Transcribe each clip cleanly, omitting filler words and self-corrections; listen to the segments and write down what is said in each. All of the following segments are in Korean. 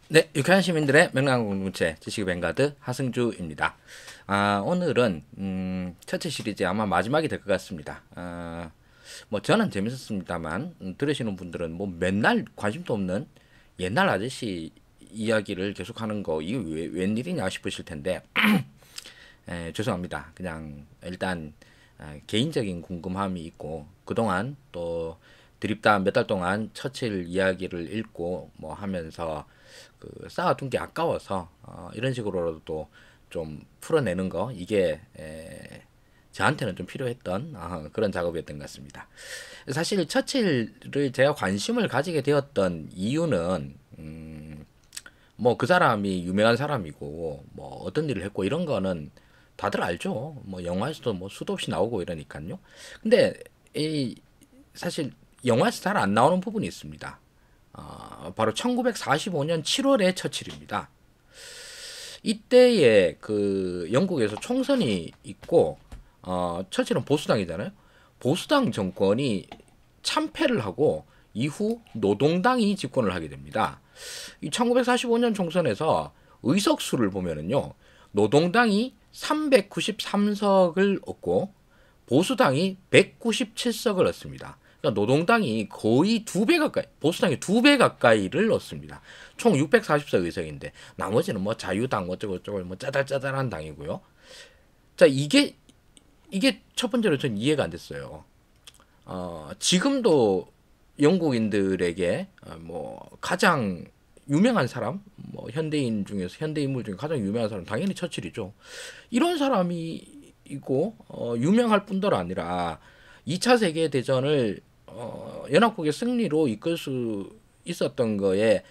네, 유쾌한 시민들의 명랑한 공동체 지식의 뱅가드 하승주입니다. 오늘은 첫째 시리즈 아마 마지막이 될 것 같습니다. 뭐 저는 재밌었습니다만 들으시는 분들은 뭐 맨날 관심도 없는 옛날 아저씨 이야기를 계속하는 거 이게 웬일이냐 싶으실 텐데 죄송합니다. 그냥 일단 개인적인 궁금함이 있고 그동안 또 드립다 몇 달 동안 처칠 이야기를 읽고 뭐 하면서 그 쌓아둔 게 아까워서 이런 식으로라도 좀 풀어내는 거 이게 저한테는 좀 필요했던 그런 작업이었던 것 같습니다. 사실 처칠을 제가 관심을 가지게 되었던 이유는 뭐 그 사람이 유명한 사람이고 뭐 어떤 일을 했고 이런 거는 다들 알죠. 뭐 영화에서도 뭐 수도 없이 나오고 이러니까요. 근데 이 사실 영화에서 잘 안 나오는 부분이 있습니다. 바로 1945년 7월의 처칠입니다. 이때에 그 영국에서 총선이 있고 처칠은 보수당이잖아요. 보수당 정권이 참패를 하고 이후 노동당이 집권을 하게 됩니다. 이 1945년 총선에서 의석수를 보면은요. 노동당이 393석을 얻고 보수당이 197석을 얻습니다. 그러니까 노동당이 거의 2배 가까이, 보수당이 2배 가까이를 얻습니다. 총 640석 의석인데 나머지는 뭐 자유당 어쩌고저쩌고 뭐 짜잘짜잘한 당이고요. 자, 이게 첫 번째로 전 이해가 안 됐어요. 지금도 영국인들에게 뭐 가장 유명한 사람, 뭐 현대인 중에서 현대 인물 중에 가장 유명한 사람 당연히 처칠이죠. 이런 사람이 있고 유명할 뿐더러 아니라 2차 세계 대전을 연합국의 승리로 이끌 수 있었던 거에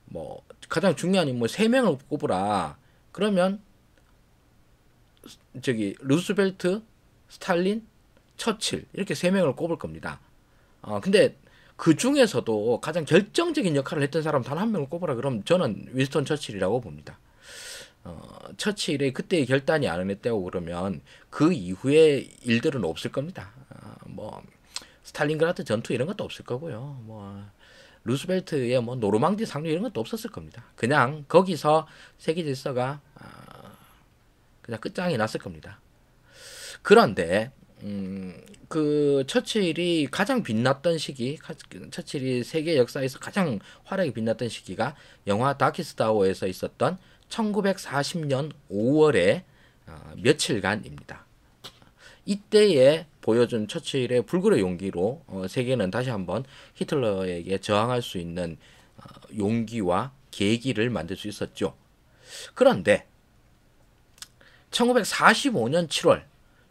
뭐 가장 중요한 인물 3명을 꼽으라. 그러면 저기 루스벨트, 스탈린, 처칠 이렇게 3명을 꼽을 겁니다. 근데 그 중에서도 가장 결정적인 역할을 했던 사람 단 한 명을 꼽으라 그러면 저는 윈스턴 처칠이라고 봅니다. 처칠의 그때의 결단이 안 했다고 그러면 그 이후의 일들은 없을 겁니다. 뭐 스탈린그라드 전투 이런 것도 없을 거고요. 뭐 루스벨트의 뭐 노르망디 상륙 이런 것도 없었을 겁니다. 그냥 거기서 세계 질서가 그냥 끝장이 났을 겁니다. 그런데 그 처칠이 가장 빛났던 시기, 처칠이 세계 역사에서 가장 활약이 빛났던 시기가 영화 다키스타워에서 있었던 1940년 5월에 며칠간입니다. 이때에 보여준 처칠의 불굴의 용기로 세계는 다시 한번 히틀러에게 저항할 수 있는 용기와 계기를 만들 수 있었죠. 그런데 1945년 7월,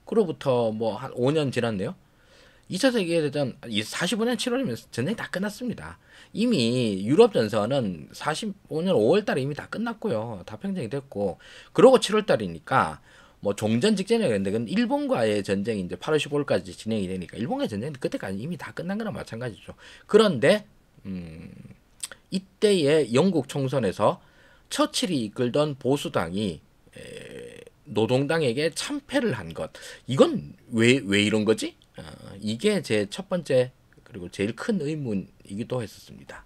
그로부터 뭐 한 5년 지났네요. 2차 세계대전 45년 7월이면 전쟁이 다 끝났습니다. 이미 유럽 전선은 45년 5월달에 이미 다 끝났고요. 다 평정이 됐고, 그러고 7월달이니까 뭐 종전 직전이었는데 그건 일본과의 전쟁이 이제 8월 15일까지 진행이 되니까 일본과의 전쟁은 그때까지 이미 다 끝난 거나 마찬가지죠. 그런데 이때의 영국 총선에서 처칠이 이끌던 보수당이 노동당에게 참패를 한 것. 이건 왜 이런 거지? 이게 제 첫 번째 그리고 제일 큰 의문이기도 했었습니다.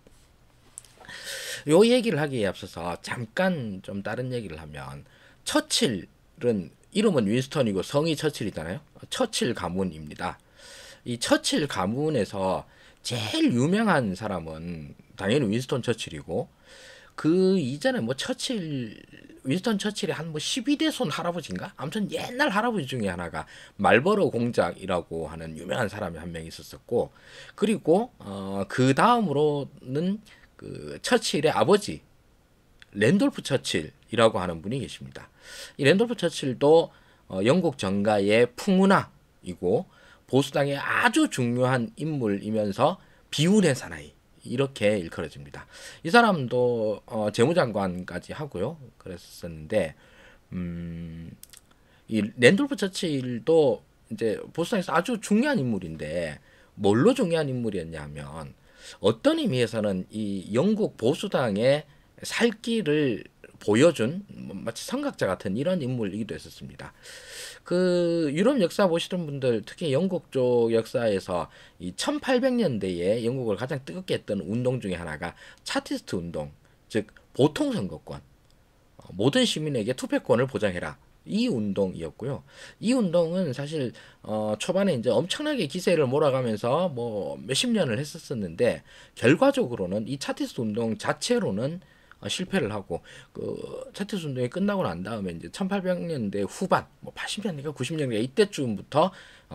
요 얘기를 하기에 앞서서 잠깐 좀 다른 얘기를 하면 처칠은 이름은 윈스턴이고 성이 처칠이잖아요. 처칠 가문입니다. 이 처칠 가문에서 제일 유명한 사람은 당연히 윈스턴 처칠이고 그 이전에 뭐 처칠 윈스턴 처칠이 한 뭐 12대 손 할아버지인가? 아무튼 옛날 할아버지 중에 하나가 말버러 공작이라고 하는 유명한 사람이 한 명 있었었고 그리고 그 다음으로는 그 처칠의 아버지 랜돌프 처칠이라고 하는 분이 계십니다. 이 랜돌프 처칠도 영국 정가의 풍운하이고 보수당의 아주 중요한 인물이면서 비운의 사나이 이렇게 일컬어집니다. 이 사람도 재무장관까지 하고요. 그랬었는데 이 랜돌프 처칠도 이제 보수당에서 아주 중요한 인물인데 뭘로 중요한 인물이었냐면 어떤 의미에서는 이 영국 보수당의 살 길을 보여준 마치 선각자 같은 이런 인물이기도 했었습니다. 그 유럽 역사 보시던 분들 특히 영국 쪽 역사에서 이 1800년대에 영국을 가장 뜨겁게 했던 운동 중에 하나가 차티스트 운동. 즉 보통 선거권, 모든 시민에게 투표권을 보장해라. 이 운동이었고요. 이 운동은 사실 초반에 이제 엄청나게 기세를 몰아가면서 뭐 몇십 년을 했었었는데 결과적으로는 이 차티스 운동 자체로는 실패를 하고 그 차티스 운동이 끝나고 난 다음에 이제 1800년대 후반, 뭐 80년대가 90년대 이때쯤부터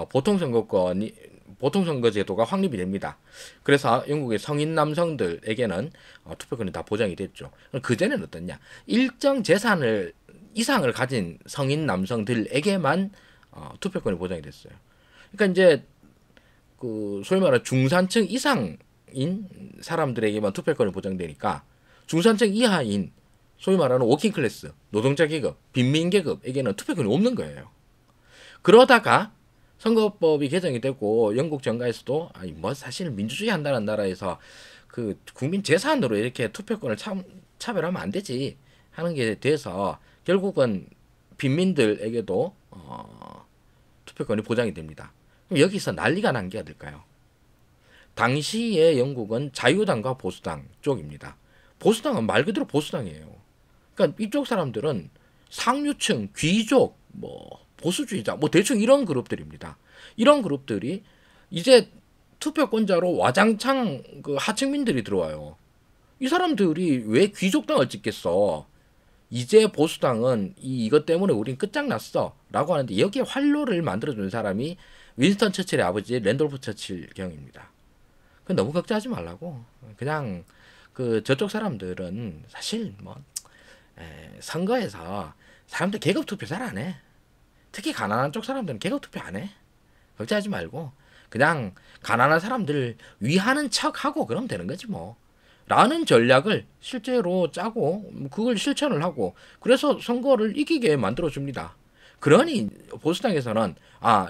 보통 선거 제도가 확립이 됩니다. 그래서 영국의 성인 남성들에게는 투표권이 다 보장이 됐죠. 그 전에는 어떻냐? 일정 재산을 이상을 가진 성인 남성들에게만 투표권이 보장이 됐어요. 그러니까 이제 그 소위 말하는 중산층 이상인 사람들에게만 투표권이 보장되니까 중산층 이하인 소위 말하는 워킹 클래스, 노동자 계급, 빈민 계급에게는 투표권이 없는 거예요. 그러다가 선거법이 개정이 되고 영국 정가에서도 아니 뭐 사실 민주주의 한다는 나라에서 그 국민 재산으로 이렇게 투표권을 차별하면 안 되지 하는 게 돼서 결국은 빈민들에게도 투표권이 보장이 됩니다. 그럼 여기서 난리가 난 게 어딜까요? 당시의 영국은 자유당과 보수당 쪽입니다. 보수당은 말 그대로 보수당이에요. 그러니까 이쪽 사람들은 상류층, 귀족, 뭐 보수주의자, 뭐 대충 이런 그룹들입니다. 이런 그룹들이 이제 투표권자로 와장창 그 하층민들이 들어와요. 이 사람들이 왜 귀족당을 찍겠어? 이제 보수당은 이것 때문에 우린 끝장났어 라고 하는데 여기에 활로를 만들어주는 사람이 윈스턴 처칠의 아버지 랜돌프 처칠 경입니다. 너무 걱정하지 말라고. 그냥 그 저쪽 사람들은 사실 뭐 선거에서 사람들 계급 투표 잘 안 해. 특히 가난한 쪽 사람들은 계급 투표 안 해. 걱정하지 말고 그냥 가난한 사람들 위하는 척하고 그러면 되는 거지 뭐. 라는 전략을 실제로 짜고 그걸 실천을 하고 그래서 선거를 이기게 만들어줍니다. 그러니 보수당에서는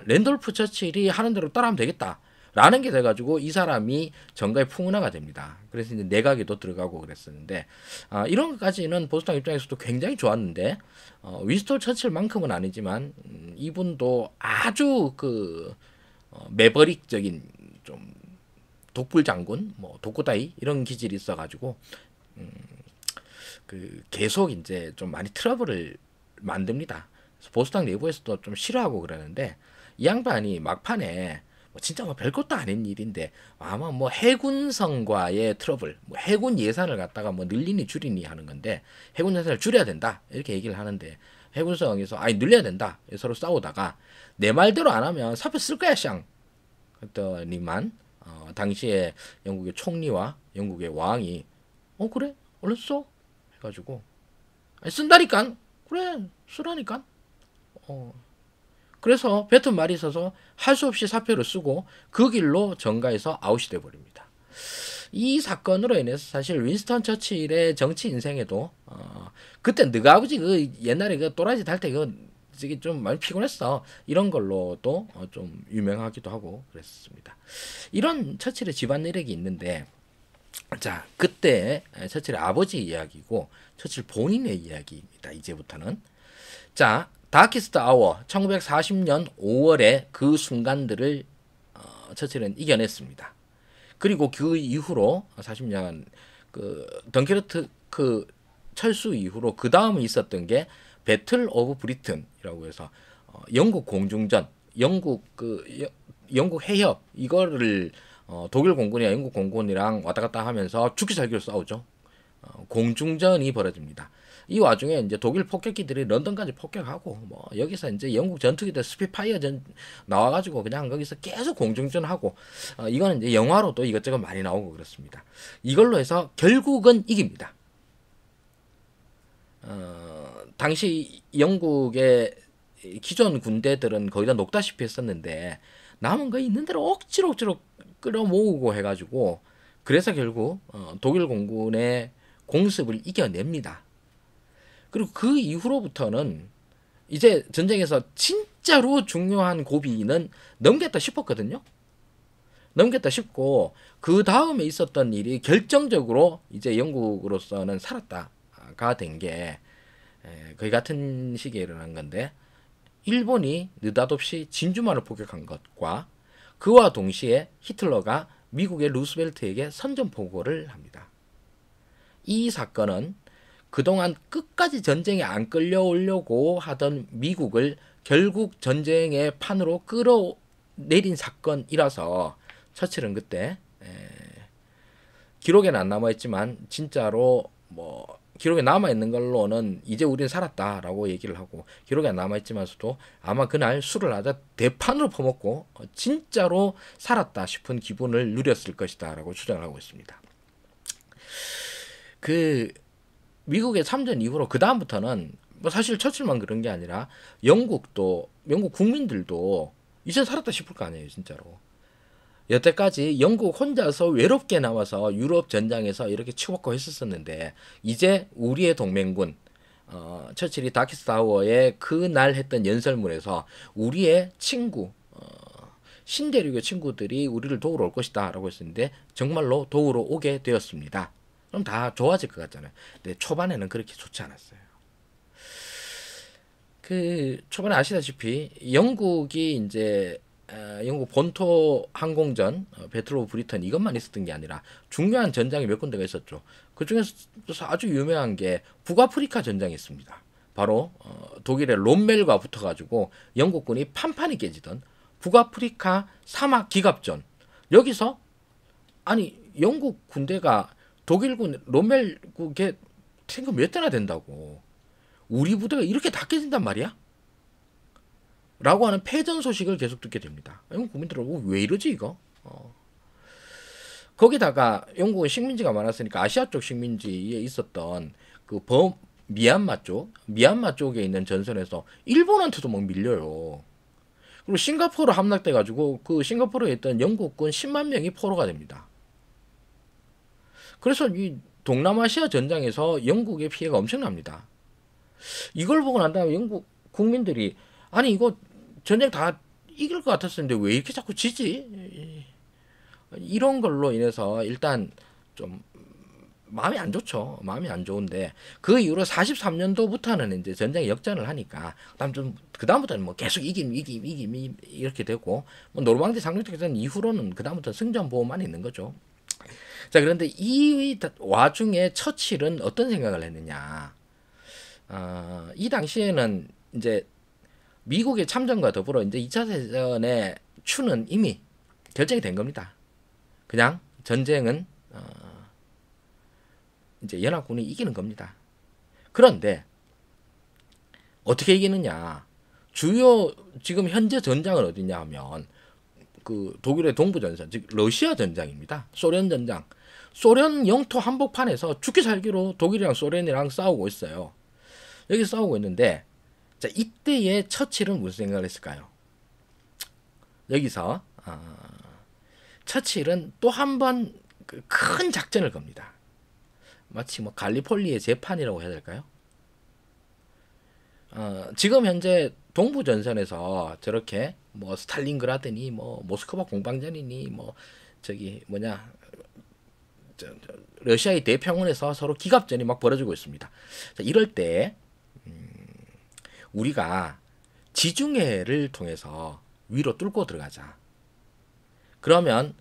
랜돌프 처칠이 하는 대로 따라하면 되겠다 라는 게 돼가지고 이 사람이 정가의 풍운하가 됩니다. 그래서 이제 내각에도 들어가고 그랬었는데 이런 것까지는 보수당 입장에서도 굉장히 좋았는데 윈스턴 처칠만큼은 아니지만 이분도 아주 그 매버릭적인 좀 독불 장군, 뭐 독고다이 이런 기질이 있어가지고 그 계속 이제 좀 많이 트러블을 만듭니다. 그래서 보수당 내부에서도 좀 싫어하고 그러는데 이 양반이 막판에 뭐 진짜 뭐 별것도 아닌 일인데 아마 뭐 해군성과의 트러블, 뭐 해군 예산을 갖다가 뭐 늘리니 줄이니 하는 건데 해군 예산을 줄여야 된다 이렇게 얘기를 하는데 해군성에서 아니 늘려야 된다 서로 싸우다가 내 말대로 안 하면 사표 쓸 거야 샹 했더니만 당시에 영국의 총리와 영국의 왕이 그래 얼른 써 해가지고 아니, 쓴다니까 그래 쓰라니까 그래서 뱉은 말이 있어서 할 수 없이 사표를 쓰고 그 길로 정가에서 아웃이 돼버립니다. 이 사건으로 인해서 사실 윈스턴 처칠의 정치 인생에도 그때 너가 아버지 그 옛날에 그 또라지 달 때 그 저기 좀 많이 피곤했어 이런 걸로도 좀 유명하기도 하고 그랬습니다. 이런 처칠의 집안 내력이 있는데 자 그때 처칠의 아버지 이야기고 처칠 본인의 이야기입니다. 이제부터는 자 다키스트 아워 1940년 5월에 그 순간들을 처칠은 이겨냈습니다. 그리고 그 이후로 40년 그 덩케르크 철수 이후로 그 다음에 있었던 게 배틀 오브 브리튼이라고 해서 영국 공중전, 영국 해협 이거를 독일 공군이랑 영국 공군이랑 왔다 갔다 하면서 죽기 살기로 싸우죠. 공중전이 벌어집니다. 이 와중에 이제 독일 폭격기들이 런던까지 폭격하고 뭐 여기서 이제 영국 전투기들 스피파이어 전 나와가지고 그냥 거기서 계속 공중전하고 이거는 이제 영화로도 이것저것 많이 나오고 그렇습니다. 이걸로 해서 결국은 이깁니다. 당시 영국의 기존 군대들은 거의 다 녹다시피 했었는데 남은 거 있는 대로 억지로 끌어모으고 해가지고 그래서 결국 독일 공군의 공습을 이겨냅니다. 그리고 그 이후로부터는 이제 전쟁에서 진짜로 중요한 고비는 넘겼다 싶었거든요. 넘겼다 싶고 그 다음에 있었던 일이 결정적으로 이제 영국으로서는 살았다가 된 게 거의 같은 시기에 일어난 건데 일본이 느닷없이 진주만을 폭격한 것과 그와 동시에 히틀러가 미국의 루스벨트에게 선전포고를 합니다. 이 사건은 그동안 끝까지 전쟁에 안 끌려오려고 하던 미국을 결국 전쟁의 판으로 끌어내린 사건이라서 처칠은 그때 기록에는 안 남아있지만 진짜로 뭐 기록에 남아있는 걸로는 이제 우리는 살았다라고 얘기를 하고, 기록에 안 남아있지만서도 아마 그날 술을 하다 대판으로 퍼먹고 진짜로 살았다 싶은 기분을 누렸을 것이다 라고 추정을 하고 있습니다. 그 미국의 참전 이후로 그 다음부터는 뭐 사실 처칠만 그런 게 아니라 영국 국민들도 이제 살았다 싶을 거 아니에요 진짜로. 여태까지 영국 혼자서 외롭게 나와서 유럽 전장에서 이렇게 치고받고 했었는데, 이제 우리의 동맹군 처칠이 다키스타워에 그날 했던 연설문에서 우리의 친구 신대륙의 친구들이 우리를 도우러 올 것이다 라고 했었는데 정말로 도우러 오게 되었습니다. 그럼 다 좋아질 것 같잖아요. 근데 초반에는 그렇게 좋지 않았어요. 그 초반에 아시다시피 영국이 이제 영국 본토 항공전 배틀 오브 브리턴 이것만 있었던 게 아니라 중요한 전장이 몇 군데가 있었죠. 그 중에서 아주 유명한 게 북아프리카 전장이 있습니다. 바로 독일의 롬멜과 붙어가지고 영국군이 판판이 깨지던 북아프리카 사막 기갑전. 여기서 아니 영국 군대가 독일군 롬멜국에 탱크 몇 대나 된다고 우리 부대가 이렇게 다 깨진단 말이야? 라고 하는 패전 소식을 계속 듣게 됩니다. 영국 국민들은 왜 이러지 이거? 거기다가 영국은 식민지가 많았으니까 아시아 쪽 식민지에 있었던 그 미얀마 쪽에 있는 전선에서 일본한테도 막 밀려요. 그리고 싱가포르 함락돼 가지고 그 싱가포르에 있던 영국군 10만 명이 포로가 됩니다. 그래서 이 동남아시아 전장에서 영국의 피해가 엄청납니다. 이걸 보고 난 다음에 영국 국민들이 아니 이거 전쟁 다 이길 것 같았었는데 왜 이렇게 자꾸 지지? 이런 걸로 인해서 일단 좀 마음이 안 좋죠. 마음이 안 좋은데 그 이후로 43년도부터는 이제 전쟁이 역전을 하니까 그다음부터는 뭐 계속 이김 이렇게 되고 뭐 노르망디 상륙작전 이후로는 그다음부터 승전보호만 있는 거죠. 자, 그런데 이 와중에 처칠은 어떤 생각을 했느냐? 이 당시에는 이제 미국의 참전과 더불어 이제 2차 대전의 추는 이미 결정이 된 겁니다. 그냥 전쟁은 이제 연합군이 이기는 겁니다. 그런데 어떻게 이기느냐? 주요 지금 현재 전장은 어디냐 하면 그 독일의 동부 전선, 즉 러시아 전장입니다. 소련 전장. 소련 영토 한복판에서 죽기 살기로 독일이랑 소련이랑 싸우고 있어요. 여기 싸우고 있는데 자, 이때의 처칠은 무슨 생각을 했을까요? 여기서 처칠은 또 한 번 큰 작전을 겁니다. 마치 뭐 갈리폴리의 재판이라고 해야 될까요? 지금 현재 동부 전선에서 저렇게 뭐 스탈린그라드니 뭐 모스크바 공방전이니 뭐 저기 뭐냐 러시아의 대평원에서 서로 기갑전이 막 벌어지고 있습니다. 자, 이럴 때 우리가 지중해를 통해서 위로 뚫고 들어가자. 그러면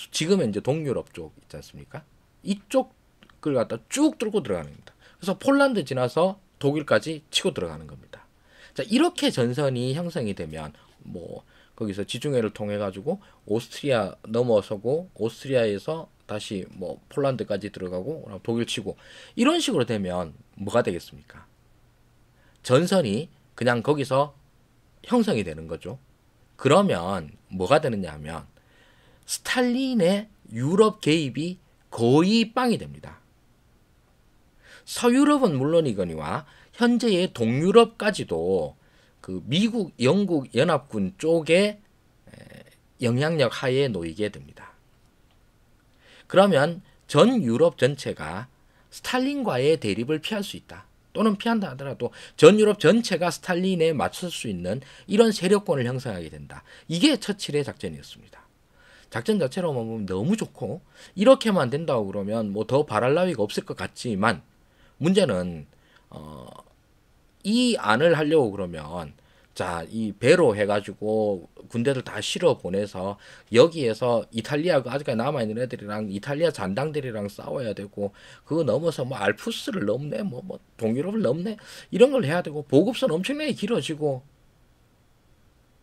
지금은 이제 동유럽 쪽 있지 않습니까? 이쪽을 갖다 쭉 뚫고 들어가는 겁니다. 그래서 폴란드 지나서 독일까지 치고 들어가는 겁니다. 자, 이렇게 전선이 형성이 되면 뭐 거기서 지중해를 통해 가지고 오스트리아 넘어서고 오스트리아에서 다시 뭐 폴란드까지 들어가고 독일 치고 이런 식으로 되면 뭐가 되겠습니까? 전선이 그냥 거기서 형성이 되는 거죠. 그러면 뭐가 되느냐 하면 스탈린의 유럽 개입이 거의 빵이 됩니다. 서유럽은 물론이거니와 현재의 동유럽까지도 그 미국, 영국 연합군 쪽에 영향력 하에 놓이게 됩니다. 그러면 전 유럽 전체가 스탈린과의 대립을 피할 수 있다. 또는 피한다 하더라도 전 유럽 전체가 스탈린에 맞설 수 있는 이런 세력권을 형성하게 된다. 이게 처칠의 작전이었습니다. 작전 자체로만 보면 너무 좋고 이렇게만 된다고 그러면 뭐 더 바랄 나위가 없을 것 같지만 문제는 이 안을 하려고 그러면 자, 이 배로 해가지고 군대들 다 실어 보내서 여기에서 이탈리아 그 아직까지 남아있는 애들이랑 이탈리아 잔당들이랑 싸워야 되고 그거 넘어서 뭐 알프스를 넘네 뭐 동유럽을 넘네 이런 걸 해야 되고 보급선 엄청나게 길어지고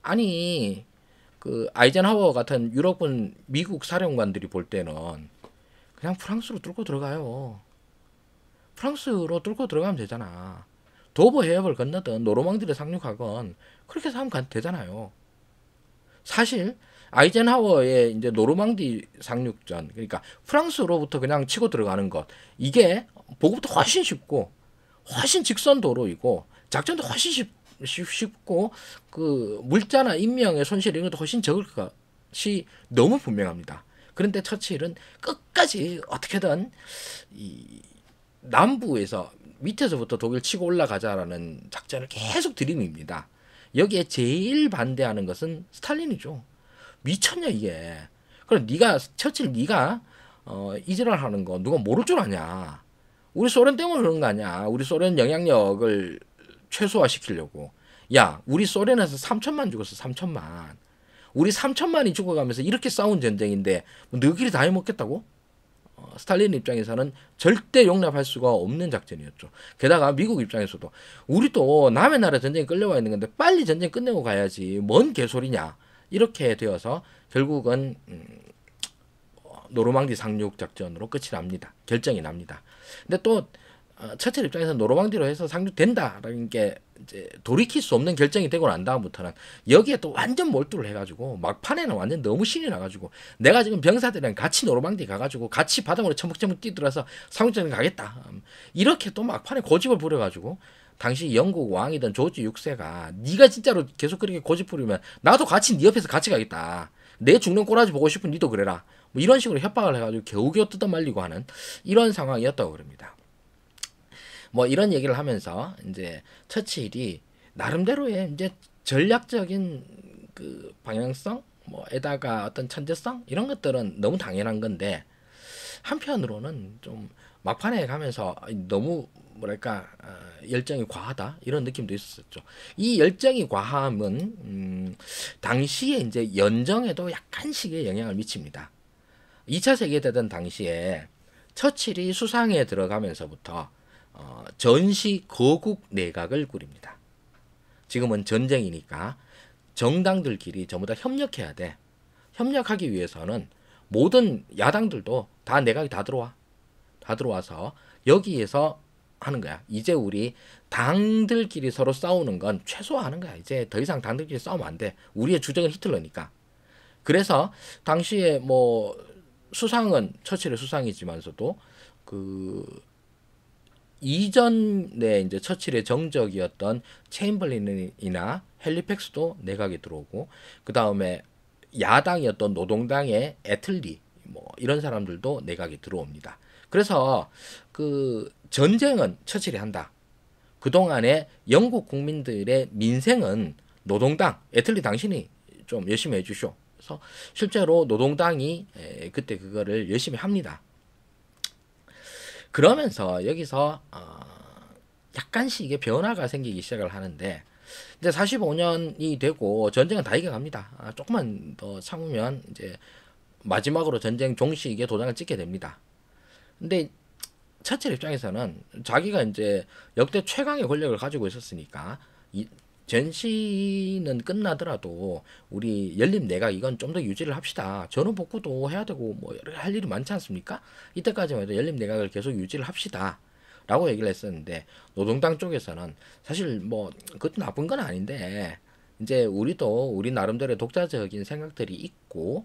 아니 그 아이젠하워 같은 유럽군 미국 사령관들이 볼 때는 그냥 프랑스로 뚫고 들어가요. 프랑스로 뚫고 들어가면 되잖아. 도보 해협을 건너든 노르망디를 상륙하건 그렇게 해서 하면 되잖아요. 사실 아이젠하워의 이제 노르망디 상륙전 그러니까 프랑스로부터 그냥 치고 들어가는 것 이게 보급도 훨씬 쉽고 훨씬 직선 도로이고 작전도 훨씬 쉽고 그 물자나 인명의 손실 이런 것도 훨씬 적을 것이 너무 분명합니다. 그런데 처칠은 끝까지 어떻게든 이 남부에서 밑에서부터 독일 치고 올라가자라는 작전을 계속 들이밉니다. 여기에 제일 반대하는 것은 스탈린이죠. 미쳤냐 이게. 그럼 네가 처칠 네가 이지랄 하는 거 누가 모를 줄 아냐. 우리 소련 때문에 그런 거 아니야. 우리 소련 영향력을 최소화시키려고. 야, 우리 소련에서 3천만 죽었어. 3천만. 우리 3천만이 죽어가면서 이렇게 싸운 전쟁인데 너희끼리 다 해먹겠다고? 스탈린 입장에서는 절대 용납할 수가 없는 작전이었죠. 게다가 미국 입장에서도 우리도 남의 나라 전쟁에 끌려와 있는 건데 빨리 전쟁 끝내고 가야지 뭔 개소리냐 이렇게 되어서 결국은 노르망디 상륙 작전으로 끝이 납니다. 결정이 납니다. 근데 또 처칠 입장에서 노르망디로 해서 상륙된다라는 게 이제 돌이킬 수 없는 결정이 되고 난 다음부터는 여기에 또 완전 몰두를 해가지고 막판에는 완전 너무 신이 나가지고 내가 지금 병사들이랑 같이 노르망디 가가지고 같이 바닥으로 처먹처먹 뛰들어서 상륙전에 가겠다 이렇게 또 막판에 고집을 부려가지고 당시 영국 왕이던 조지 6세가 네가 진짜로 계속 그렇게 고집 부리면 나도 같이 네 옆에서 같이 가겠다 내 죽는 꼬라지 보고 싶은 니도 그래라 뭐 이런 식으로 협박을 해가지고 겨우겨우 뜯어말리고 하는 이런 상황이었다고 그럽니다. 뭐 이런 얘기를 하면서 이제 처칠이 나름대로의 이제 전략적인 그 방향성 뭐에다가 어떤 천재성 이런 것들은 너무 당연한 건데 한편으로는 좀 막판에 가면서 너무 뭐랄까 열정이 과하다 이런 느낌도 있었죠. 이 열정이 과함은 당시에 이제 연정에도 약간씩의 영향을 미칩니다. 2차 세계대전 당시에 처칠이 수상에 들어가면서부터 전시 거국 내각을 꾸립니다. 지금은 전쟁이니까 정당들끼리 전부 다 협력해야 돼. 협력하기 위해서는 모든 야당들도 다 내각이 다 들어와. 다 들어와서 여기에서 하는 거야. 이제 우리 당들끼리 서로 싸우는 건 최소화하는 거야. 이제 더 이상 당들끼리 싸우면 안 돼. 우리의 주적은 히틀러니까. 그래서 당시에 뭐 수상은 처칠의 수상이지만서도 그 이전에 이제 처칠의 정적이었던 체인벌린이나 헬리팩스도 내각에 들어오고 그 다음에 야당이었던 노동당의 애틀리 뭐 이런 사람들도 내각에 들어옵니다. 그래서 그 전쟁은 처칠이 한다. 그동안에 영국 국민들의 민생은 노동당 애틀리 당신이 좀 열심히 해주쇼. 그래서 실제로 노동당이 그때 그거를 열심히 합니다. 그러면서 여기서 약간씩 이게 변화가 생기기 시작을 하는데 이제 45년이 되고 전쟁은 다 이겨갑니다. 조금만 더 참으면 이제 마지막으로 전쟁 종식에 도장을 찍게 됩니다. 근데 처칠 입장에서는 자기가 이제 역대 최강의 권력을 가지고 있었으니까 이 전시는 끝나더라도 우리 연립 내각 이건 좀 더 유지를 합시다. 전후 복구도 해야 되고 뭐 여러 할 일이 많지 않습니까? 이때까지만 해도 연립 내각을 계속 유지를 합시다. 라고 얘기를 했었는데 노동당 쪽에서는 사실 뭐 그것도 나쁜 건 아닌데 이제 우리도 우리 나름대로의 독자적인 생각들이 있고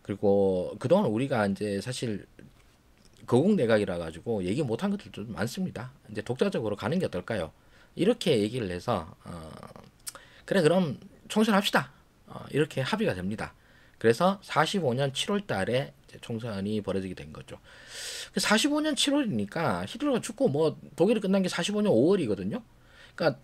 그리고 그동안 우리가 이제 사실 거국 내각이라 가지고 얘기 못한 것들도 많습니다. 이제 독자적으로 가는 게 어떨까요? 이렇게 얘기를 해서 그래 그럼 총선합시다. 이렇게 합의가 됩니다. 그래서 45년 7월 달에 총선이 벌어지게 된 거죠. 45년 7월이니까 히틀러가 죽고 뭐 독일이 끝난 게 45년 5월이거든요. 그러니까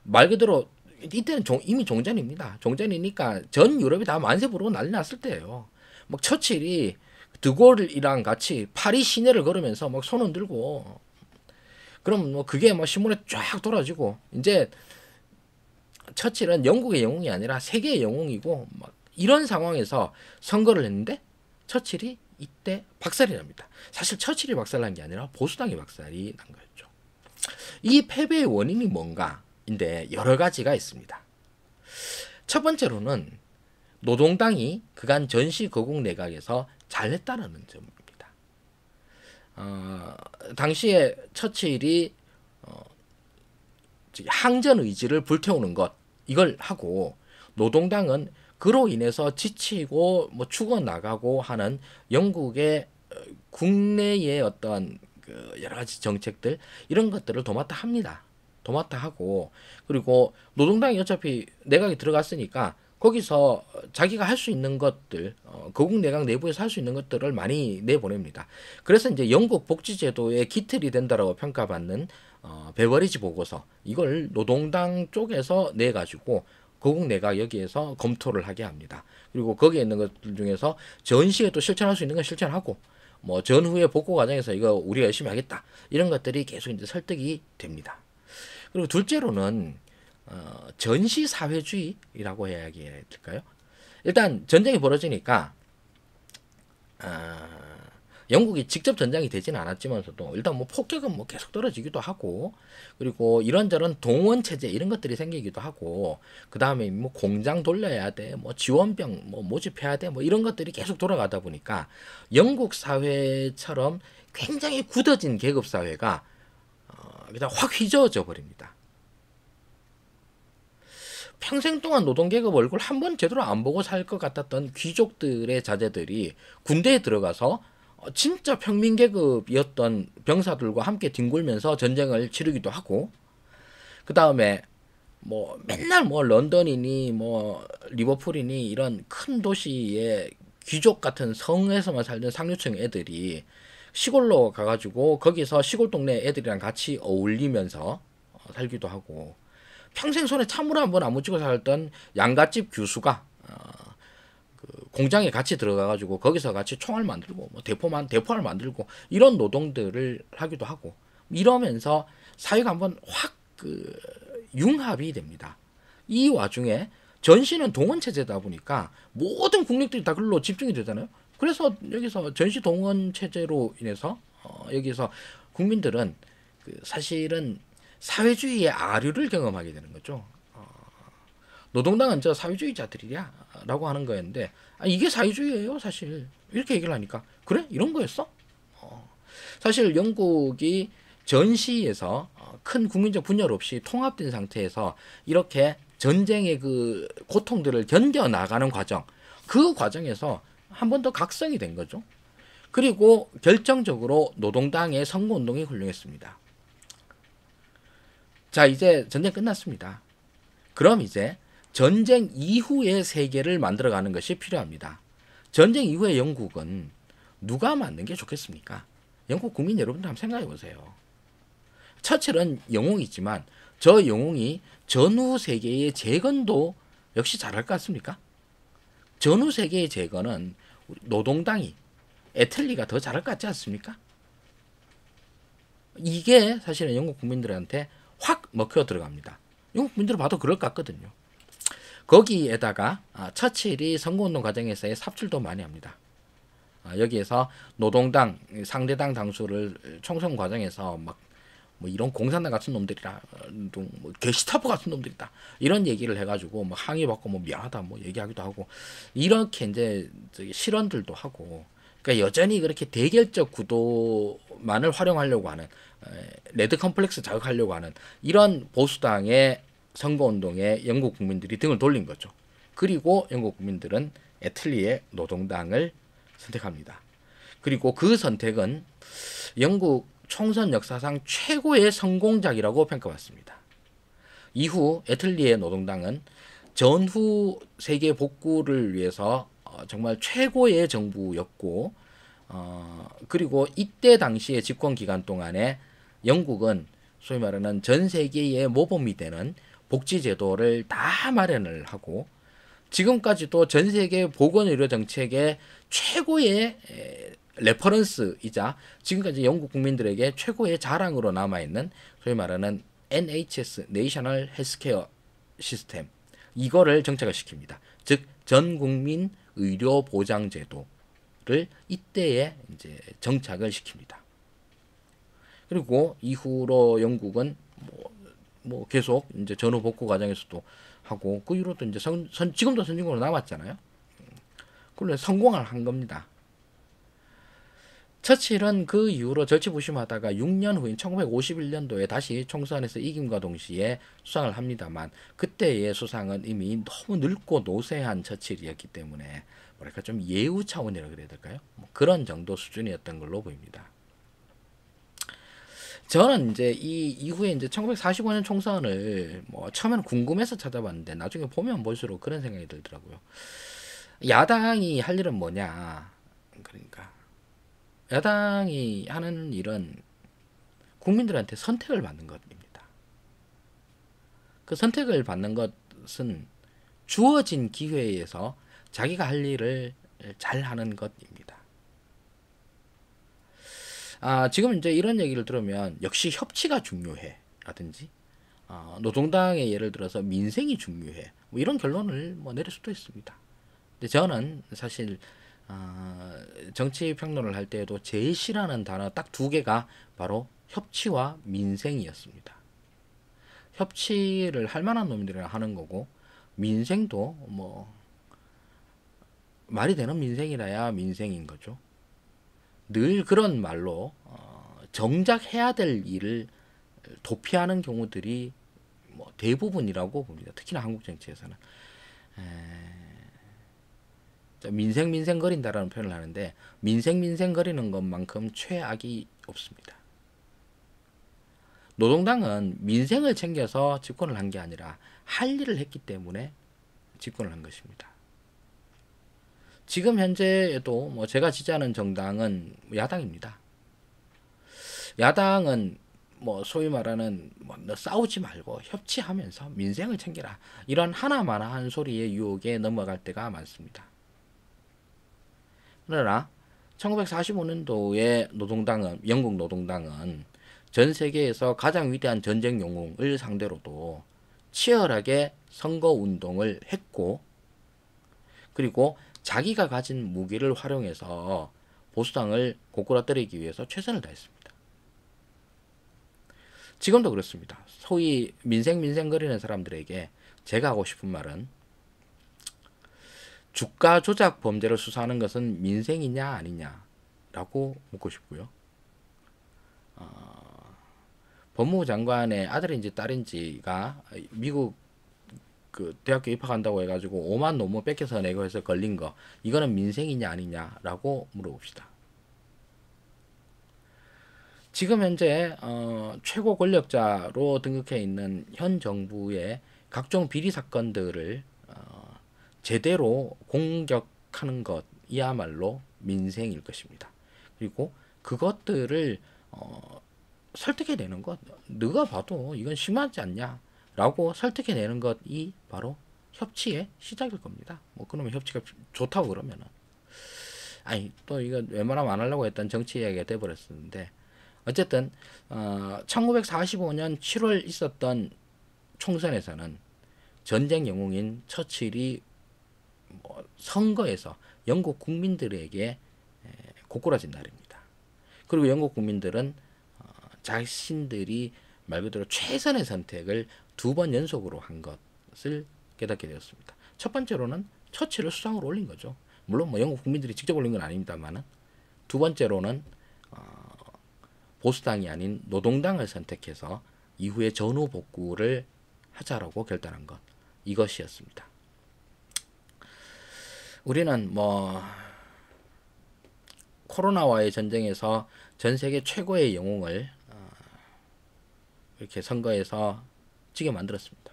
말 그대로 이때는 이미 종전입니다. 종전이니까 전 유럽이 다 만세 부르고 난리 났을 때예요. 막 처칠이 드골이랑 같이 파리 시내를 걸으면서 막 손 흔들고 그럼 뭐 그게 뭐 신문에 쫙 돌아지고 이제 처칠은 영국의 영웅이 아니라 세계의 영웅이고 막 이런 상황에서 선거를 했는데 처칠이 이때 박살이 납니다. 사실 처칠이 박살난 게 아니라 보수당이 박살이 난 거였죠. 이 패배의 원인이 뭔가인데 여러 가지가 있습니다. 첫 번째로는 노동당이 그간 전시 거국 내각에서 잘했다는 점입니다. 당시에 처칠이 항전 의지를 불태우는 것 이걸 하고 노동당은 그로 인해서 지치고 뭐 죽어 나가고 하는 영국의 국내의 어떤 그 여러 가지 정책들 이런 것들을 도맡아 합니다. 도맡아 하고 그리고 노동당이 어차피 내각에 들어갔으니까 거기서 자기가 할 수 있는 것들 거국 내각 내부에서 할 수 있는 것들을 많이 내보냅니다. 그래서 이제 영국 복지제도의 기틀이 된다라고 평가받는 베버리지 보고서 이걸 노동당 쪽에서 내가지고 거국 내각 여기에서 검토를 하게 합니다. 그리고 거기에 있는 것들 중에서 전시에 또 실천할 수 있는 건 실천하고 뭐 전후의 복구 과정에서 이거 우리가 열심히 하겠다 이런 것들이 계속 이제 설득이 됩니다. 그리고 둘째로는 전시 사회주의라고 해야 될까요? 일단 전쟁이 벌어지니까 영국이 직접 전쟁이 되지는 않았지만서도 일단 뭐 폭격은 뭐 계속 떨어지기도 하고 그리고 이런저런 동원 체제 이런 것들이 생기기도 하고 그 다음에 뭐 공장 돌려야 돼, 뭐 지원병 뭐 모집해야 돼, 뭐 이런 것들이 계속 돌아가다 보니까 영국 사회처럼 굉장히 굳어진 계급 사회가 그냥 확 휘저어져 버립니다. 평생 동안 노동계급 얼굴 한 번 제대로 안 보고 살 것 같았던 귀족들의 자제들이 군대에 들어가서 진짜 평민계급이었던 병사들과 함께 뒹굴면서 전쟁을 치르기도 하고 그 다음에 뭐 맨날 뭐 런던이니 뭐 리버풀이니 이런 큰 도시의 귀족 같은 성에서만 살던 상류층 애들이 시골로 가가지고 거기서 시골 동네 애들이랑 같이 어울리면서 살기도 하고 평생 손에 찬물 한 번 안 묻히고 살던 양갓집 교수가 그 공장에 같이 들어가가지고 거기서 같이 총알 만들고 뭐 대포알 만들고 이런 노동들을 하기도 하고 이러면서 사회가 한번 확 그 융합이 됩니다. 이 와중에 전시는 동원 체제다 보니까 모든 국력들이 다 글로 집중이 되잖아요. 그래서 여기서 전시 동원 체제로 인해서 여기서 국민들은 그 사실은 사회주의의 아류를 경험하게 되는 거죠. 노동당은 저 사회주의자들이야 라고 하는 거였는데 이게 사회주의예요 사실 이렇게 얘기를 하니까 그래? 이런 거였어? 사실 영국이 전시에서 큰 국민적 분열 없이 통합된 상태에서 이렇게 전쟁의 그 고통들을 견뎌나가는 과정 그 과정에서 한 번 더 각성이 된 거죠. 그리고 결정적으로 노동당의 선거운동이 훌륭했습니다. 자 이제 전쟁 끝났습니다. 그럼 이제 전쟁 이후의 세계를 만들어가는 것이 필요합니다. 전쟁 이후의 영국은 누가 만든 게 좋겠습니까? 영국 국민 여러분들 한번 생각해 보세요. 처칠은 영웅이지만 저 영웅이 전후 세계의 재건도 역시 잘할 것 같습니까? 전후 세계의 재건은 노동당이 애틀리가 더 잘할 것 같지 않습니까? 이게 사실은 영국 국민들한테 확 먹혀 들어갑니다. 영국 국민들을 봐도 그럴 것 같거든요. 거기에다가 처칠이 선거운동 과정에서의 삽질도 많이 합니다. 여기에서 노동당 상대당 당수를 총선 과정에서 막 뭐 이런 공산당 같은 놈들이라 뭐 게시타포 같은 놈들이다 이런 얘기를 해가지고 뭐 항의받고 뭐 미안하다 뭐 얘기하기도 하고 이렇게 이제 실언들도 하고 그러니까 여전히 그렇게 대결적 구도만을 활용하려고 하는 레드 컴플렉스 자극하려고 하는 이런 보수당의 선거운동에 영국 국민들이 등을 돌린 거죠. 그리고 영국 국민들은 애틀리의 노동당을 선택합니다. 그리고 그 선택은 영국 총선 역사상 최고의 성공작이라고 평가받습니다. 이후 애틀리의 노동당은 전후 세계 복구를 위해서 정말 최고의 정부였고 그리고 이때 당시의 집권 기간 동안에 영국은 소위 말하는 전 세계의 모범이 되는 복지제도를 다 마련을 하고 지금까지도 전 세계 보건의료 정책의 최고의 레퍼런스이자 지금까지 영국 국민들에게 최고의 자랑으로 남아있는 소위 말하는 NHS 내셔널 헬스케어 시스템, 이거를 정착을 시킵니다. 즉 전국민 의료 보장 제도를 이때에 이제 정착을 시킵니다. 그리고 이후로 영국은 뭐 계속 이제 전후 복구 과정에서도 하고, 그 이후로도 이제 지금도 선진국으로 남았잖아요. 그런데 성공을 한 겁니다. 처칠은 그 이후로 절치부심하다가 6년 후인 1951년도에 다시 총선에서 이김과 동시에 수상을 합니다만, 그때의 수상은 이미 너무 늙고 노쇠한 처칠이었기 때문에 뭐랄까 좀 예우 차원이라고 그래야 될까요? 뭐 그런 정도 수준이었던 걸로 보입니다. 저는 이제 이 이후에 이제 1945년 총선을 뭐 처음에는 궁금해서 찾아봤는데 나중에 보면 볼수록 그런 생각이 들더라고요. 야당이 할 일은 뭐냐? 그러니까 야당이 하는 일은 국민들한테 선택을 받는 것입니다. 그 선택을 받는 것은 주어진 기회에서 자기가 할 일을 잘 하는 것입니다. 지금 이제 이런 얘기를 들으면 역시 협치가 중요해 라든지, 노동당의 예를 들어서 민생이 중요해, 뭐 이런 결론을 뭐 내릴 수도 있습니다. 근데 저는 사실 정치 평론을 할 때에도 제일 싫어하는 단어 딱 두 개가 바로 협치와 민생이었습니다. 협치를 할 만한 놈들이랑 하는 거고, 민생도 뭐 말이 되는 민생이라야 민생인 거죠. 늘 그런 말로 정작 해야 될 일을 도피하는 경우들이 뭐 대부분이라고 봅니다. 특히나 한국 정치에서는. 민생 거린다라는 표현을 하는데, 민생 거리는 것만큼 최악이 없습니다. 노동당은 민생을 챙겨서 집권을 한 게 아니라 할 일을 했기 때문에 집권을 한 것입니다. 지금 현재에도 뭐 제가 지지하는 정당은 야당입니다. 야당은 뭐 소위 말하는 뭐 너 싸우지 말고 협치하면서 민생을 챙겨라, 이런 하나마나한 소리의 유혹에 넘어갈 때가 많습니다. 그러나 1945년도에 영국 노동당은 전 세계에서 가장 위대한 전쟁 영웅을 상대로도 치열하게 선거 운동을 했고, 그리고 자기가 가진 무기를 활용해서 보수당을 고꾸라뜨리기 위해서 최선을 다했습니다. 지금도 그렇습니다. 소위 민생 거리는 사람들에게 제가 하고 싶은 말은, 주가 조작 범죄를 수사하는 것은 민생이냐 아니냐라고 묻고 싶고요. 법무부 장관의 아들인지 딸인지가 미국 그 대학교 입학한다고 해가지고 5만 논문 뺏겨서 내고 해서 걸린 거, 이거는 민생이냐 아니냐라고 물어봅시다. 지금 현재 최고 권력자로 등극해 있는 현 정부의 각종 비리 사건들을 제대로 공격하는 것이야말로 민생일 것입니다. 그리고 그것들을 설득해내는 것, 너가 봐도 이건 심하지 않냐 라고 설득해내는 것이 바로 협치의 시작일 겁니다. 뭐 그러면 협치가 좋다고 그러면은, 또 이거 웬만하면 안 하려고 했던 정치 이야기가 돼버렸었는데, 어쨌든 1945년 7월 있었던 총선에서는 전쟁 영웅인 처칠이 선거에서 영국 국민들에게 고꾸라진 날입니다. 그리고 영국 국민들은 자신들이 말 그대로 최선의 선택을 2번 연속으로 한 것을 깨닫게 되었습니다. 첫 번째로는 처칠을 수상으로 올린 거죠. 물론 뭐 영국 국민들이 직접 올린 건 아닙니다만은, 두 번째로는 보수당이 아닌 노동당을 선택해서 이후에 전후 복구를 하자라고 결단한 것, 이것이었습니다. 우리는 뭐 코로나와의 전쟁에서 전 세계 최고의 영웅을 이렇게 선거에서 지게 만들었습니다.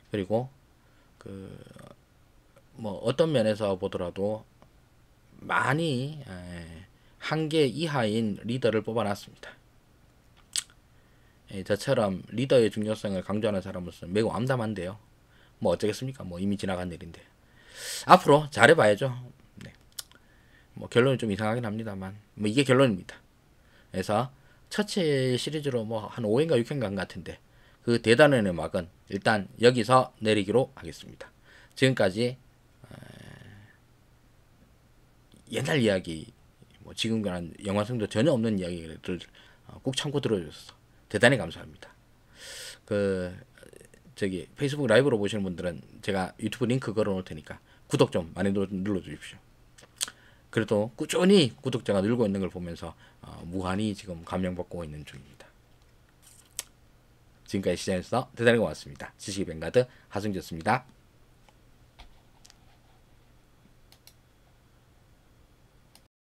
그리고 뭐 어떤 면에서 보더라도 많이 한계 이하인 리더를 뽑아놨습니다. 저처럼 리더의 중요성을 강조하는 사람으로서는 매우 암담한데요. 뭐 어쩌겠습니까? 뭐 이미 지나간 일인데. 앞으로 잘해봐야죠. 네. 뭐 결론이 좀 이상하긴 합니다만 뭐 이게 결론입니다. 그래서 처칠 시리즈로 뭐 한 5회인가 6회인가 한 것 같은데 그 대단원의 막은 일단 여기서 내리기로 하겠습니다. 지금까지 옛날 이야기 뭐 지금과는 연관성도 전혀 없는 이야기를 꼭 참고 들어주셔서 대단히 감사합니다. 그 저기 페이스북 라이브로 보시는 분들은 제가 유튜브 링크 걸어 놓을 테니까 구독 좀 많이 눌러 주십시오. 그래도 꾸준히 구독자가 늘고 있는 걸 보면서 무한히 지금 감명받고 있는 중입니다. 지금까지 시장에서 대단히 고맙습니다. 지식의 뱅가드 하승재였습니다.